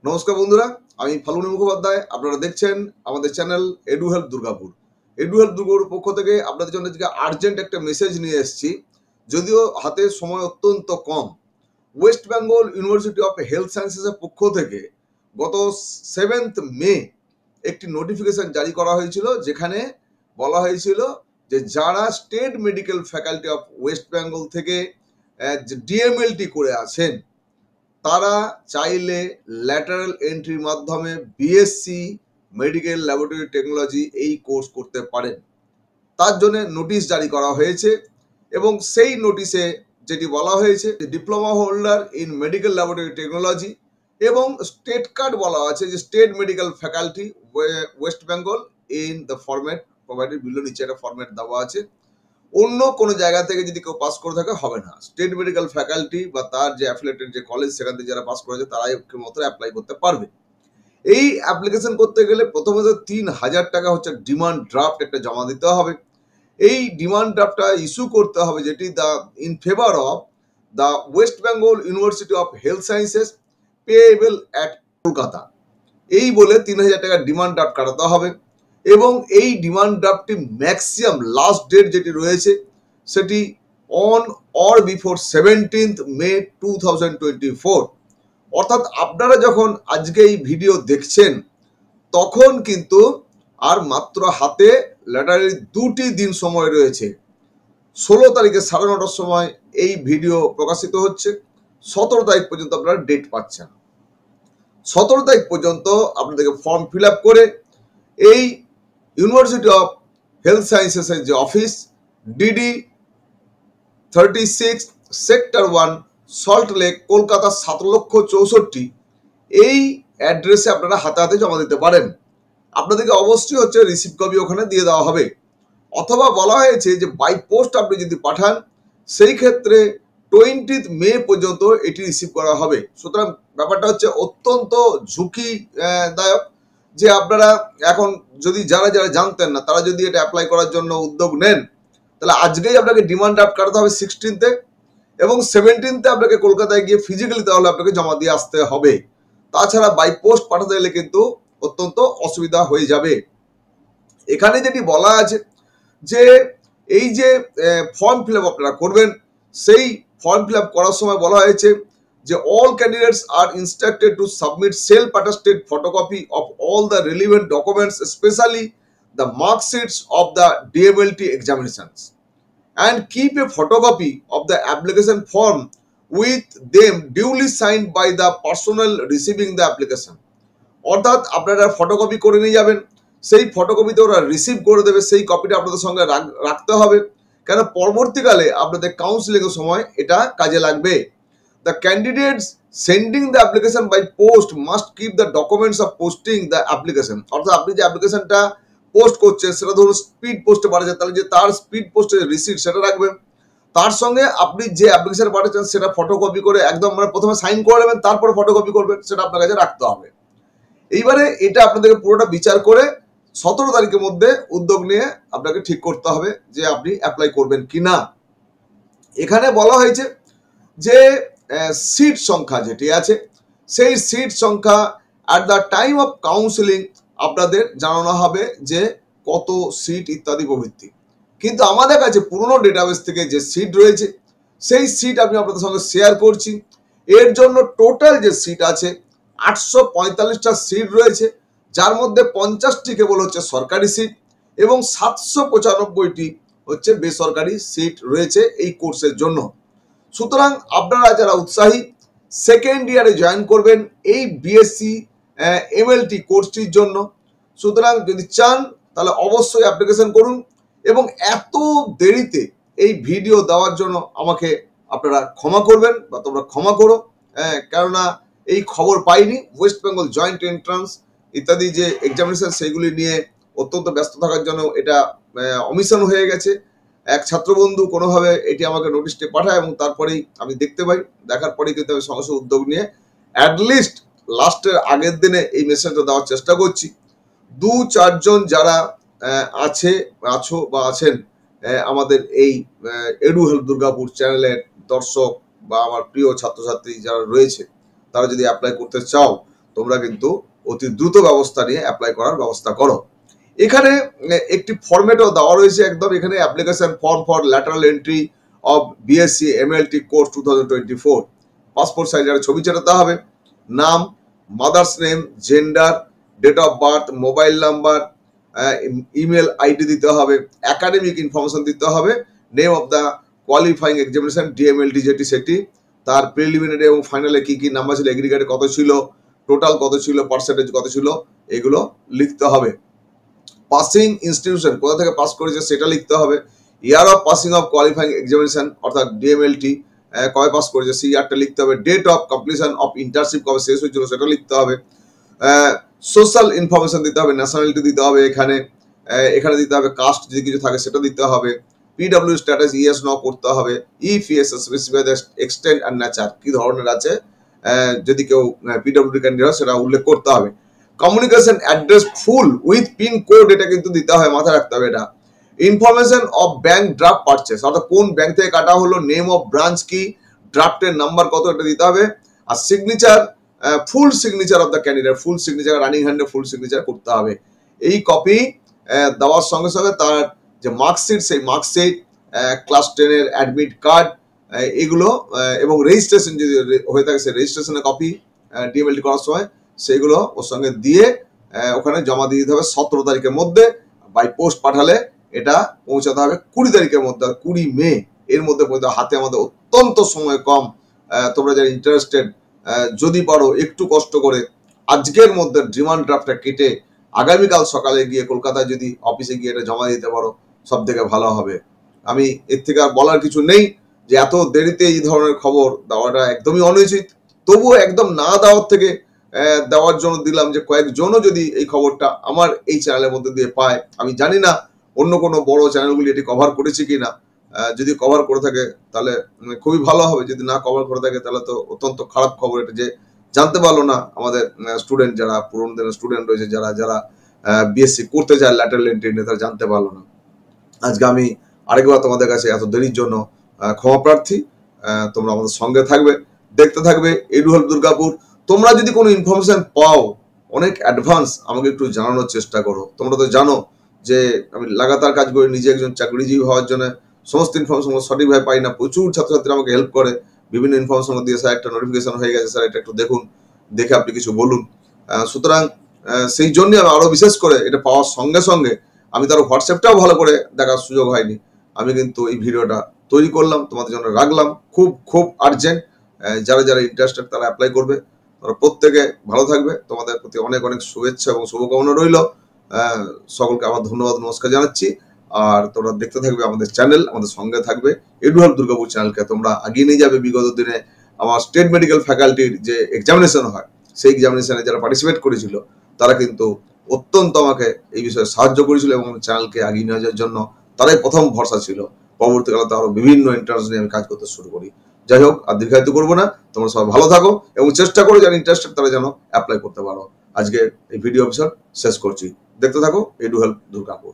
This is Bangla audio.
নমস্কার বন্ধুরা, আমি ফাল্গুনী মুখোপাধ্যায়। আপনারা দেখছেন আমাদের channel edu help Durgapur. Edu help Durgapur পক্ষ থেকে আপনাদের জন্য আজকে আর্জেন্ট একটা মেসেজ নিয়ে এসেছি। যদিও হাতে সময় অত্যন্ত কম। West Bengal University of Health সায়েন্সেসের পক্ষ থেকে গত 7 মে একটি নোটিফিকেশন জারি করা হয়েছিল, যেখানে বলা হয়েছিল যে যারা state medical faculty of West Bengal থেকে ডিএমএলটি করে আছেন, তারা চাইলে ল্যাটারাল এন্ট্রির মাধ্যমে বিএসসি মেডিকেল ল্যাবরেটরি টেকনোলজি এই কোর্স করতে পারেন। তার জন্য নোটিশ জারি করা হয়েছে এবং সেই নোটিশে যেটি বলা হয়েছে diploma holder in medical laboratory technology এবং স্টেট কার্ড বলা আছে যে state medical faculty West Bengal in the format provided below. নিচে একটা ফরম্যাট দেওয়া আছে। অন্য কোনো জায়গা থেকে যদি কেউ পাস করে থাকে হবে না। স্টেট মেডিকেল ফ্যাকাল্টি বা তার যে অ্যাফিলিয়েটেড যে কলেজ, সেখান থেকে যারা পাস করেছে তারাই মাত্র অ্যাপ্লাই করতে পারবে। এই অ্যাপ্লিকেশন করতে গেলে প্রথমত 3,000 টাকা হচ্ছে ডিমান্ড ড্রাফট একটা জমা দিতে হবে। এই ডিমান্ড ড্রাফটটা ইস্যু করতে হবে, যেটি in favour of the West Bengal University of Health Sciences payable at Kolkata. এই বলে 3,000 টাকা ডিমান্ড ড্রাফট কাটাতে হবে এবং এই ডিমান্ড ড্রাফটটি ম্যাক্সিমাম লাস্ট ডেট যেটি রয়েছে সেটি অন অর বিফোর 17 মে 2024। অর্থাৎ আপনারা যখন আজকে এই ভিডিও দেখছেন তখন কিন্তু আর মাত্র হাতে ল্যাটারালি 2টি দিন সময় রয়েছে। 16 তারিখে 9:30টার সময় এই ভিডিও প্রকাশিত হচ্ছে। 17 তারিখ পর্যন্ত আপনারা ডেট পাচ্ছেন। 17 তারিখ পর্যন্ত আপনাদেরকে ফর্ম ফিল আপ করে এই ইউনিভার্সিটি অফ হেলথ সায়েন্সেসের যে office, DD 36 sector 1 salt lake, Kolkata 7,64,000, এই অ্যাড্রেসে আপনারা হাতে হাতে জমা দিতে পারেন। আপনাদেরকে অবশ্যই হচ্ছে রিসিভ কপি ওখানে দিয়ে দেওয়া হবে, অথবা বলা হয়েছে যে বাই পোস্ট আপনি যদি পাঠান সেই ক্ষেত্রে 20 মে পর্যন্ত এটি রিসিভ করা হবে। সুতরাং ব্যাপারটা হচ্ছে অত্যন্ত ঝুঁকিদায়ক যে আপনারা এখন যদি যারা জানতেন না তারা যদি এটা অ্যাপ্লাই করার জন্য উদ্যোগ নেন, তাহলে আজকেই আপনাকে ডিমান্ড ড্রাফট কাটাতে হবে 16 এবং 17 আপনাকে কলকাতায় গিয়ে ফিজিক্যালি তাহলে আপনাকে জমা দিয়ে আসতে হবে। তাছাড়া বাই পোস্ট পাঠাতে গেলে কিন্তু অত্যন্ত অসুবিধা হয়ে যাবে। এখানে যেটি বলা আছে যে এই যে ফর্ম ফিল আপ আপনারা করবেন, সেই ফর্ম ফিল আপ করার সময় বলা হয়েছে যে all candidates are instructed to submit self attested photocopy of all the relevant documents, specially the marksheets of the DMLT examinations, and keep a photocopy of the application form with them duly signed by the personnel receiving the application. অর্থাৎ আপনারা ফটোকপি করে নিয়ে যাবেন, সেই ফটোকপিতে ওরা রিসিভ করে দেবে, সেই কপিটা আপনাদের সঙ্গে রাখতে হবে, কেন পরবর্তীকালে আপনাদের কাউন্সিলিং এর সময় এটা কাজে লাগবে। The candidates sending the application by post must keep the documents of posting the application. অর্থাৎ আপনি যে অ্যাপ্লিকেশনটা পোস্ট করছেন সেটা ধরুন স্পিড পোস্টে পাঠাচ্ছেন, তাহলে যে তার স্পিড পোস্টের রিসিট সেটা রাখবেন। তার সঙ্গে আপনি যে অ্যাপ্লিকেশন পাঠাচ্ছেন সেটা ফটোকপি করে একদম প্রথমে সাইন করে নেবেন, তারপরে ফটোকপি করবেন, সেটা আপনার কাছে রাখতে হবে। এইবারে এটা আপনাদেরকে পুরোটা বিচার করে 17 তারিখের মধ্যে উদ্যোগ নিয়ে আপনাকে ঠিক করতে হবে যে আপনি অ্যাপ্লাই করবেন কি না। এখানে বলা হয়েছে যে সিট সংখ্যা যেটি আছে সেই সিট সংখ্যা at the time of counselling আপনাদের জানানো হবে যে কত সিট ইত্যাদি প্রভৃতি। কিন্তু আমাদের কাছে পুরনো ডেটাবেস থেকে যে সিট রয়েছে সেই সিট আমি আপনাদের সঙ্গে শেয়ার করছি। এর জন্য টোটাল যে সিট আছে 845টা সিট রয়েছে, যার মধ্যে 50টি কেবল হচ্ছে সরকারি সিট এবং 795টি হচ্ছে বেসরকারি সিট রয়েছে এই কোর্সের জন্য। সুতরাং আপনারা যারা উৎসাহী সেকেন্ড ইয়ারে জয়েন করবেন এই বিএসসি এমএলটি কোর্সটির জন্য, সুতরাং যদি চান তাহলে অবশ্যই অ্যাপ্লিকেশন করুন। এবং এত দেরিতে এই ভিডিও দেওয়ার জন্য আমাকে আপনারা ক্ষমা করবেন বা তোমরা ক্ষমা করো, কেননা এই খবর পাইনি। ওয়েস্ট বেঙ্গল জয়েন্ট এন্ট্রান্স ইত্যাদি যে এক্সামিনেশন সেইগুলি নিয়ে অত্যন্ত ব্যস্ত থাকার জন্য এটা অমিশন হয়ে গেছে। এক ছাত্রবন্ধু কোনোভাবে এটি আমাকে নোটিশটি পাঠায় এবং তারপরেই আমি দেখতে পাই, দেখার পরেই কিন্তু আমি সঙ্গে সঙ্গে উদ্যোগ নিয়ে অ্যাটলিস্ট লাস্টের আগের দিনে এই মেসেজটা দেওয়ার চেষ্টা করছি। 2-4 জন যারা আছো বা আছেন আমাদের এই এডু হেল্প দুর্গাপুর চ্যানেলের দর্শক বা আমার প্রিয় ছাত্রছাত্রী যারা রয়েছে, তারা যদি অ্যাপ্লাই করতে চাও তোমরা কিন্তু অতি দ্রুত ব্যবস্থা নিয়ে অ্যাপ্লাই করার ব্যবস্থা করো। এখানে একটি ফরম্যাটও দেওয়া রয়েছে একদম, এখানে application form for lateral entry of BSc MLT course 2024। Passport সাইজের ছবি চেটাতে হবে, নাম, mother's name, gender, date of birth, mobile number, email ID দিতে হবে, একাডেমিক ইনফরমেশন দিতে হবে, name of the qualifying examination DMLT যেটি সেটি, তার প্রিলিমিনারি এবং ফাইনালে কি কি নাম্বার ছিল, এগ্রিগেটে কত ছিল, টোটাল কত ছিল, পার্সেন্টেজ কত ছিল, এগুলো লিখতে হবে। পাসিং ইনস্টিটিউশন, কোথা থেকে পাস করেছে সেটা লিখতে হবে। Year of passing of qualifying examination অর্থাৎ ডিএমএলটি কবে পাস করেছে সেই ইয়ারটা লিখতে হবে। Date of completion of internship কবে শেষ হয়েছিল সেটা লিখতে হবে। সোশ্যাল ইনফরমেশন দিতে হবে, ন্যাশনালিটি দিতে হবে, এখানে দিতে হবে কাস্ট যদি কিছু থাকে সেটা দিতে হবে। পিডব্লিউ স্ট্যাটাস ইয়েস নো করতে হবে। If yes specify the extent and nature, কি ধরনের আছে, যদি কেউ পিডব্লিউ ক্যান্ডিডেট হয় সেটা উল্লেখ করতে হবে। Communication address full with pin code, এটা কিন্তু দিতে হয়, মাথায় রাখতে হবে এটা। Information of bank draft purchase, অর্থাৎ কোন ব্যাংক থেকে কাটা হলো, নেম অফ ব্রাঞ্চ কি, ড্রাফটের নাম্বার কত, এটা দিতে হবে। আর signature, full signature of the candidate, full signature, running হ্যান্ডে ফুল সিগনেচার করতে হবে। এই কপি দেওয়ার সঙ্গে সঙ্গে তার যে মার্কশিট, সেই মার্কশিট, ক্লাস 10-এর অ্যাডমিট কার্ড, এগুলো এবং রেজিস্ট্রেশন যদি হয়ে থাকে সেই রেজিস্ট্রেশনের কপি ডিএমএলটি করার সময় সেগুলো ওর সঙ্গে দিয়ে ওখানে জমা দিয়ে দিতে হবে 17 তারিখের মধ্যে। বাই পোস্ট পাঠালে এটা পৌঁছাতে হবে 20 তারিখের মধ্যে, 20 মে এর মধ্যে পৌঁছাতে। হাতে আমাদের অত্যন্ত সময় কম, তোমরা যারা ইন্টারেস্টেড যদি পারো একটু কষ্ট করে আজকের মধ্যে ডিমান্ড ড্রাফটটা কেটে আগামীকাল সকালে গিয়ে কলকাতায় যদি অফিসে গিয়ে এটা জমা দিতে পারো সব থেকে ভালো হবে। আমি এর থেকে আর বলার কিছু নেই যে এত দেরিতে এই ধরনের খবর দেওয়াটা একদমই অনুচিত। তবুও একদম না দেওয়ার থেকে দেওয়ার জন্য দিলাম, যে কয়েকজনও যদি এই খবরটা আমার এই চ্যানেলের মধ্যে দিয়ে পায়। আমি জানি না অন্য কোনো বড় চ্যানেলগুলি এটি কভার করেছে কিনা, যদি কভার করে থাকে তাহলে খুবই ভালো হবে, যদি না কভার করে থাকে তাহলে তো অত্যন্ত খারাপ খবর এটা, যে জানতে পারলো না আমাদের স্টুডেন্ট, যারা পুরোনো দিনের স্টুডেন্ট রয়েছে, যারা বিএসসি করতে চায় ল্যাটারাল এন্ট্রি নিয়ে, তারা জানতে পারলো না। আজকে আমি আরেকবার তোমাদের কাছে এত দেরির জন্য ক্ষমা প্রার্থী। তোমরা আমাদের সঙ্গে থাকবে, দেখতে থাকবে এডুহেল্প দুর্গাপুর। তোমরা যদি কোনো ইনফরমেশন পাও অনেক অ্যাডভান্স আমাকে একটু জানানোর চেষ্টা করো। তোমরা তো জানো যে আমি লাগাতার কাজ করি, নিজে একজন চাকরিজীবী হওয়ার জন্য সমস্ত ইনফরমেশন সঠিকভাবে পাই না। প্রচুর ছাত্রছাত্রীরা আমাকে হেল্প করে বিভিন্ন ইনফরমেশন দিয়ে, স্যার একটা নোটিফিকেশন হয়ে গেছে, স্যার এটা একটু দেখুন, দেখে আপনি কিছু বলুন। সুতরাং সেই জন্যই আমি আরো বিশেষ করে এটা পাওয়ার সঙ্গে সঙ্গে আমি তার হোয়াটসঅ্যাপটাও ভালো করে দেখার সুযোগ হয়নি, আমি কিন্তু এই ভিডিওটা তৈরি করলাম, তোমাদের জন্য রাখলাম। খুব খুব আর্জেন্ট, যারা ইন্টারেস্টেড তারা অ্যাপ্লাই করবে। তোমরা প্রত্যেকে ভালো থাকবে, তোমাদের প্রতি অনেক অনেক শুভেচ্ছা এবং শুভকামনা রইল। সকলকে আবার ধন্যবাদ, নমস্কার জানাচ্ছি। আর তোমরা দেখতে থাকবে আমাদের চ্যানেল, আমাদের সঙ্গে থাকবে এডুহেল্প দুর্গাপুর চ্যানেলকে তোমরা আগিয়ে নিয়ে যাবে। বিগত দিনে আমার স্টেট মেডিকেল ফ্যাকাল্টির যে এক্সামিনেশন হয় সেই এক্সামিনেশনে যারা পার্টিসিপেট করেছিল তারা কিন্তু অত্যন্ত আমাকে এই বিষয়ে সাহায্য করেছিল এবং চ্যানেলকে আগিয়ে নিয়ে যাওয়ার জন্য তারাই প্রথম ভরসা ছিল। পরবর্তীকালে তো আরো বিভিন্ন এন্ট্রান্স নিয়ে আমি কাজ করতে শুরু করি। যাই হোক, আর দীর্ঘায়িত করবো না, তোমরা সবাই ভালো থাকো এবং চেষ্টা করো যারা ইন্টারেস্টেড তারা যেন অ্যাপ্লাই করতে পারো। আজকে এই ভিডিও এপিসোড শেষ করছি, দেখতে থাকো এডুহেল্প দুর্গাপুর।